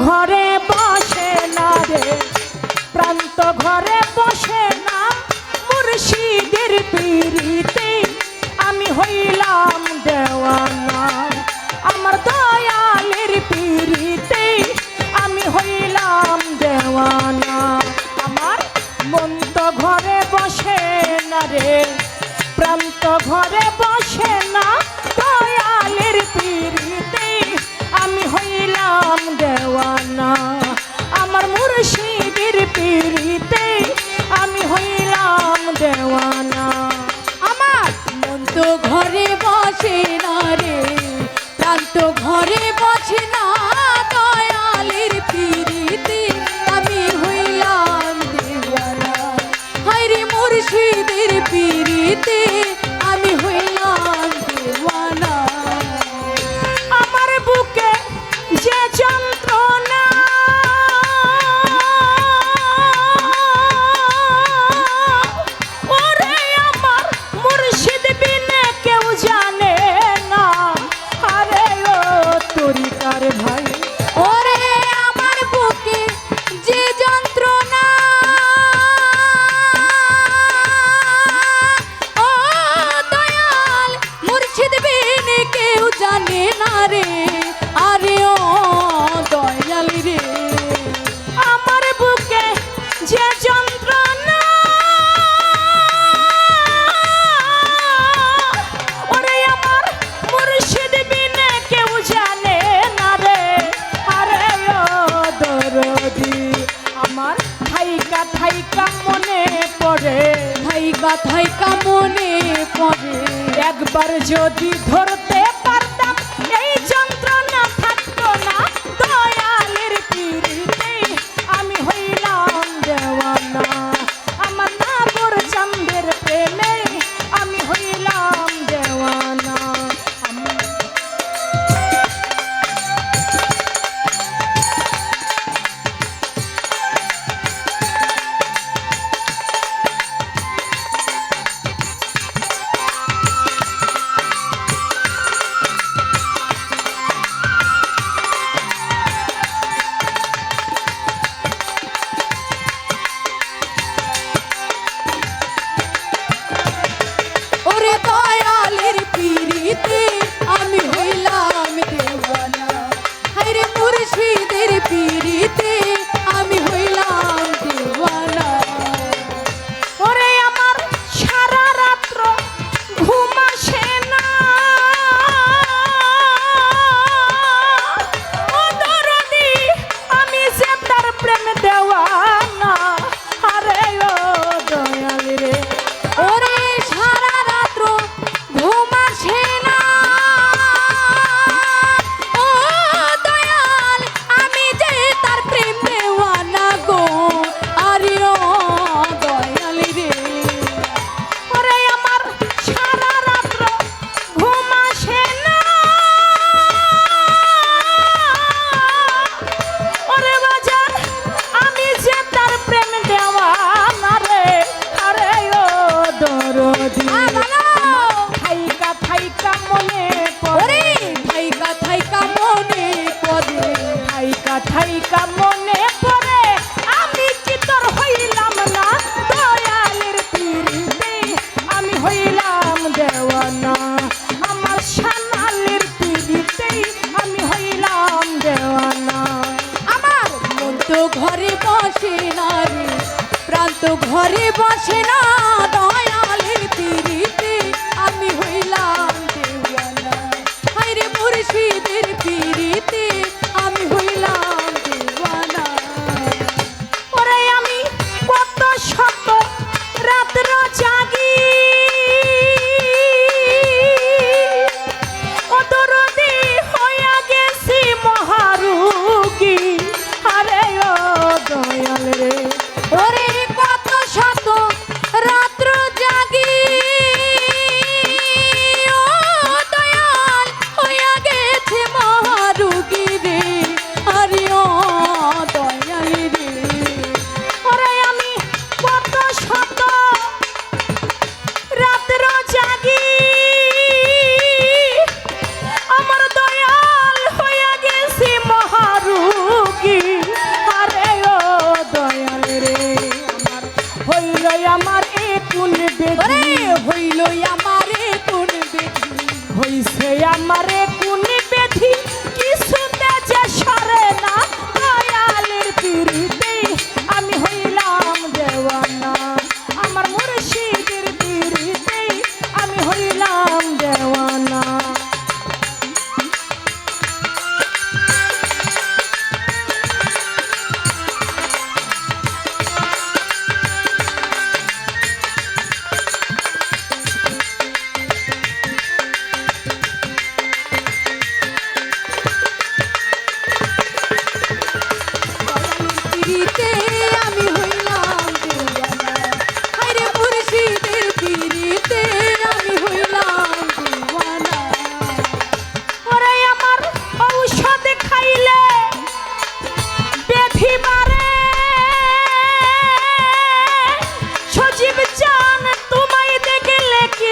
ঘরে বসে না রে, প্রান্ত ঘরে বসে না, মুর্শিদের পিরিতে আমি হইলাম দেওয়ানা। আমার দয়ালের পিরিতে আমি হইলাম দেওয়ানা। আমার মন তো ঘরে বসে না রে, প্রান্ত ঘরে বসে না, দয়ালের পিরিতে আমি হইলাম দেওয়ানা। আমার মুর্শিদের পিরিতে আমি হইলাম দেওয়ানা। আমার মন তো ঘরে বসে না রে, প্রান্ত ঘরে বসে না, দয়ালের পিরিতে আমি হইলাম দেওয়ানা। হায়রে মুর্শিদের পিরিতে আমি হইলাম দেওয়ানা। আমার বুকে যে যন্ত্রণা, ওরে আমার মুর্শিদ বিনে কেউ জানে না। আরে ও তরিকার ভাই, ওরে আমার বুকে যে যন্ত্রণা, ও দয়াল মুর্শিদ বিনে কেউ জানে না রে। আরে ও দয়াল রে, আমার বুকে যে যন্ত্রণা, ওরে আমার মুর্শিদ বিনে কেউ জানে না রে। আরে ও দরদি, আমার থাইকা থাইকা মনে পড়ে, থাইকা থাইকা মনে পড়ে। একবার যদি ধরতে পারতাম এই যন্ত্রণা থাকতো না। দয়ালের পিরিতে আমি হইলাম দেওয়ানা। আমার নাগর চাঁদের প্রেমে আমি হইলাম দেওয়ানা। ওরে দয়ালের পিরিতে আমি হইলাম দেওয়ানা। হায়রে মুর্শিদের পিরিতে আমি হইলাম দেওয়ানা। ওরে আমার সারা রাত্র ঘুম আসে না, ও দরদি আমি যে তার প্রেম দেওয়ানা। আরে ও দয়াল রে, ওরে সারা রাত্র ঘুম আসে না, ও দয়াল আমি যে তার প্রেম দেওয়ানা গো। আরে ও দয়াল রে, ওরে আমার সারা রাত্র ঘুম আসে না, ওরে বাজার আমি যে তার প্রেম দেওয়ানা রে। আরে ও দরদি, থাইকা থাইকা মনে পড়ে, ওরে থাইকা থাইকা মনে পড়ে। থাইকা থাইকা মনে পড়ে, আমি কি তোর হইলাম না। দয়ালের পিরিতে আমি হইলাম দেওয়ানা। আমার সানালের পিরিতে আমি হইলাম দেওয়ানা। আমার মন তো ঘরে বসে না রে, প্রান্ত ঘরে বসে না, দয়ালের পিরিতে আমি হইলাম দেওয়ানা। হায়রে মুর্শিদের পিরিতে আমি হইলাম দেওয়ানা। ওরে আমি কত শত রাত্র জাগি, ও দরদি হইয়া গেছি মহারোগী। আরে ও দয়াল রে, ওরে কত শত রাত্র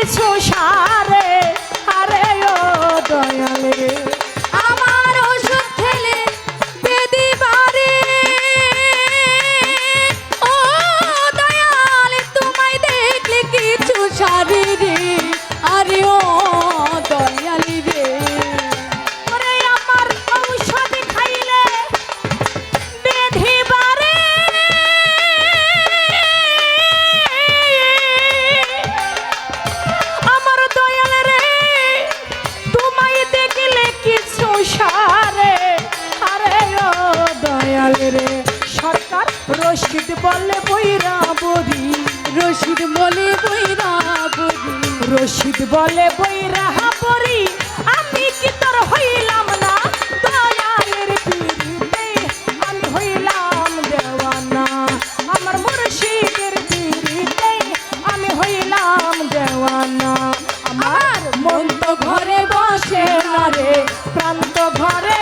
কিছু সারে আরে ও দয়াল রে আমার ওষুধ খেলে বেদি বারে ও দয়াল তোমায় দেখলে কিছু সারি রে আরে ও দয়াল রে ওরে আমার ঔষধ খাইলে বেধি বারে আমার দয়াল রে তোমায় দেখলে কিছু সারে আরে ও দয়াল রে সরকার রশিদ বলে বইরা বরি রশিদ বলে বইরা বলি রশিদ বলে বইরা বরি আমি কি তোর হইলাম না দয়ালের পিরিতে আমি হইলাম দেওয়ানা আমার মুর্শিদের পিরিতে আমি হইলাম দেওয়ানা আমার মন তো ঘরে বসে না রে প্রান্ত ঘরে